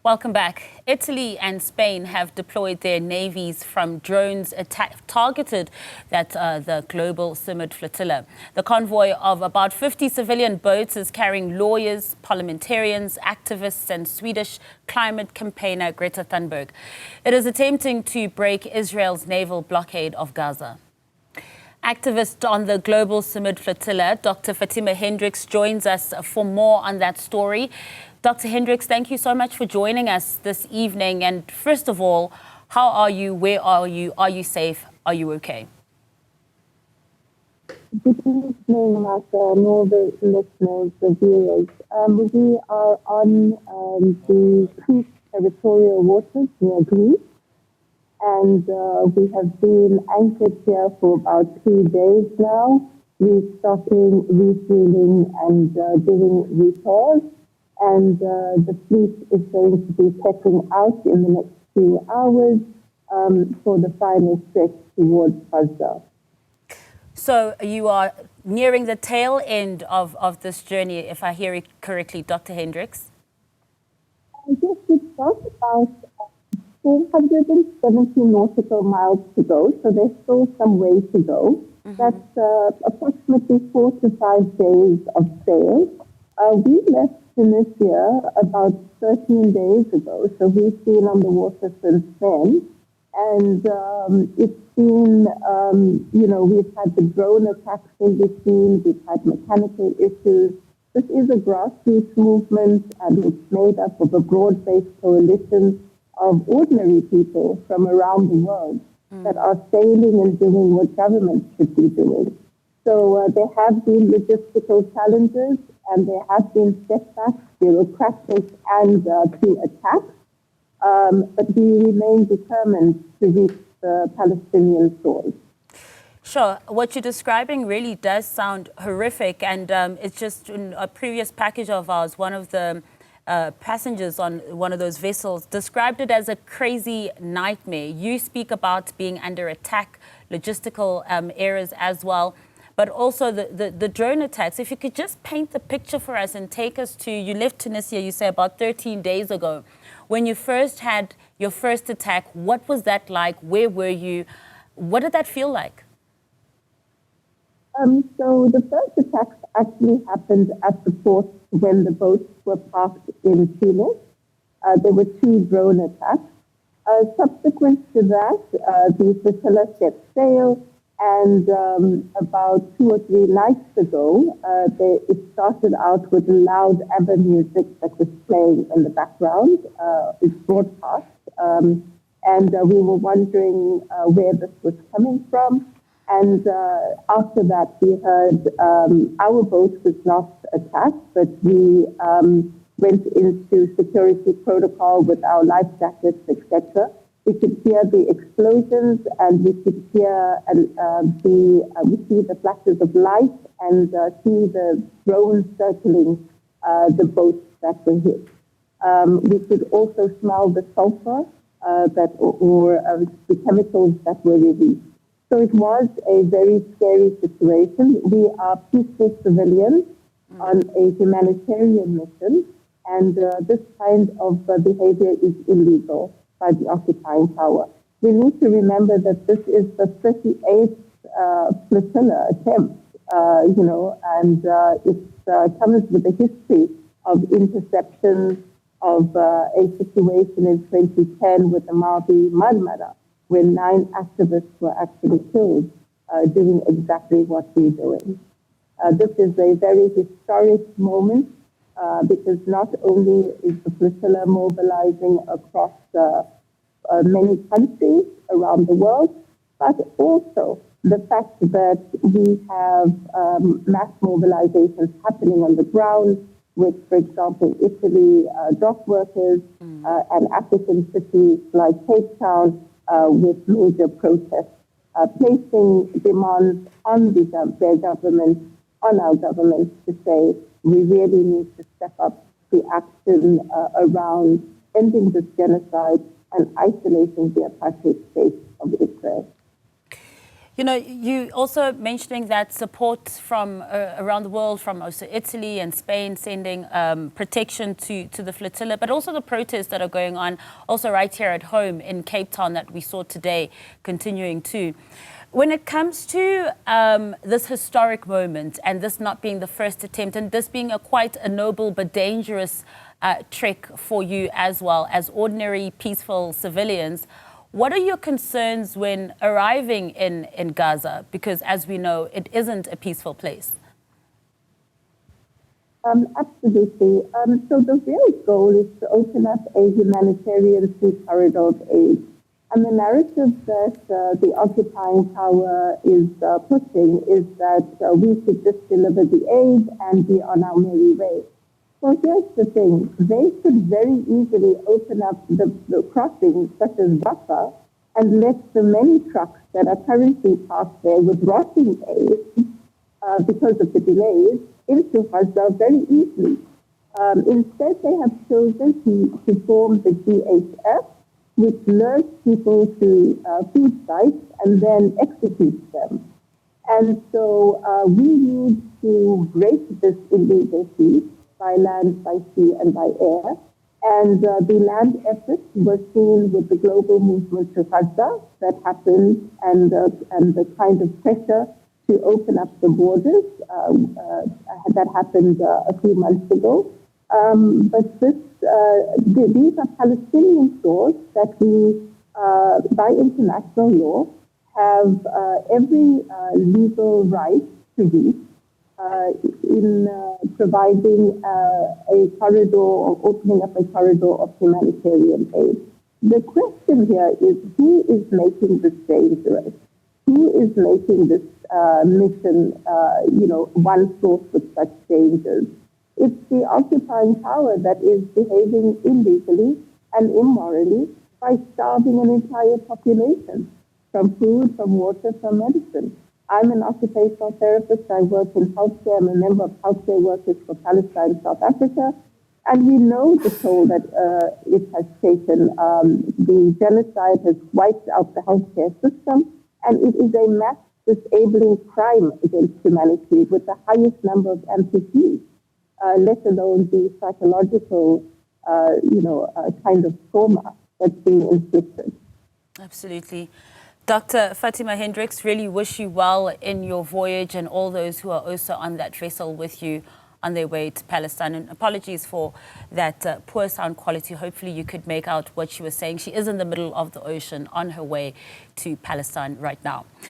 Welcome back. Italy and Spain have deployed their navies from drones targeted at the Global Sumud Flotilla. The convoy of about 50 civilian boats is carrying lawyers, parliamentarians, activists, and Swedish climate campaigner Greta Thunberg. It is attempting to break Israel's naval blockade of Gaza. Activist on the Global Sumud Flotilla, Dr. Fatima Hendricks, joins us for more on that story. Dr. Hendricks, thank you so much for joining us this evening. And first of all, how are you? Where are you? Are you safe? Are you okay? Good evening, Northern listeners, the viewers. We are on the Crete territorial waters near Greece, and we have been anchored here for about 3 days now, restocking, refueling, and doing repairs. And the fleet is going to be setting out in the next few hours for the final stretch towards Gaza. So you are nearing the tail end of this journey, if I hear it correctly, Dr. Hendricks? Yes, we've got about 470 nautical miles to go, so there's still some way to go. Mm-hmm. That's approximately 4 to 5 days of sail. We left Tunisia about 13 days ago, so we've been on the water since then. And it's been, we've had the drone attacks in between, we've had mechanical issues. This is a grassroots movement, and it's made up of a broad-based coalition of ordinary people from around the world that are sailing and doing what governments should be doing. So there have been logistical challenges, and there have been setbacks, bureaucratic and through attacks, but we remain determined to reach the Palestinian shores. Sure. What you're describing really does sound horrific, and it's just in a previous package of ours, one of the passengers on one of those vessels described it as a crazy nightmare. You speak about being under attack, logistical errors as well, but also the drone attacks. If you could just paint the picture for us and take us to, you left Tunisia, you say, about 13 days ago. When you first had your first attack, what was that like? Where were you? What did that feel like? So the first attacks actually happened at the port when the boats were parked in Tunis. There were 2 drone attacks. Subsequent to that, the flotilla set sail, and about 2 or 3 nights ago, it started out with loud ABBA music that was playing in the background. It's broadcast, and we were wondering where this was coming from. And after that, we heard our boat was not attacked, but we went into security protocol with our life jackets, etc. We could hear the explosions, and we could hear we see the flashes of light and see the drones circling the boats that were hit. We could also smell the sulfur or the chemicals that were released. So it was a very scary situation. We are peaceful civilians on a humanitarian mission, and this kind of behavior is illegal by the occupying power. We need to remember that this is the 38th flotilla attempt, and it comes with a history of interceptions, of a situation in 2010 with the Mavi Marmara, where 9 activists were actually killed doing exactly what we're doing. This is a very historic moment because not only is the flotilla mobilizing across many countries around the world, but also the fact that we have mass mobilizations happening on the ground with, for example, Italy dock workers and African cities like Cape Town, with major protests, placing demands on their government, on our government, to say we really need to step up the action around ending this genocide and isolating the apartheid state of Israel. You know, you also mentioning that support from around the world, from also Italy and Spain, sending protection to the flotilla, but also the protests that are going on also right here at home in Cape Town that we saw today continuing too. When it comes to this historic moment and this not being the first attempt and this being quite a noble but dangerous trek for you as well as ordinary peaceful civilians, what are your concerns when arriving in Gaza? Because as we know, it isn't a peaceful place. Absolutely. So the real goal is to open up a humanitarian sea corridor of aid. And the narrative that the occupying power is pushing is that we should just deliver the aid and be on our merry way. Well, here's the thing. They could very easily open up the crossings, such as Rafah, and let the many trucks that are currently parked there with rotting aid because of the delays into Gaza very easily. Instead, they have chosen to form the GHF, which lures people to food sites and then executes them. And so we need to break this illegality by land, by sea, and by air. And the land efforts were seen with the global movement to Gaza that happened and the kind of pressure to open up the borders that happened a few months ago. But these are Palestinian shores that we, by international law, have every legal right to reach in providing a corridor or opening up a corridor of humanitarian aid. The question here is who is making this dangerous? Who is making this mission, one source with such dangers? It's the occupying power that is behaving illegally and immorally by starving an entire population from food, from water, from medicine. I'm an occupational therapist. I work in healthcare. I'm a member of Healthcare Workers for Palestine, South Africa. And we know the toll that it has taken. The genocide has wiped out the healthcare system, and it is a mass disabling crime against humanity with the highest number of amputees, let alone the psychological, kind of trauma that's being inflicted. Absolutely. Dr. Fatima Hendricks, really wish you well in your voyage and all those who are also on that vessel with you on their way to Palestine. And apologies for that poor sound quality. Hopefully you could make out what she was saying. She is in the middle of the ocean on her way to Palestine right now.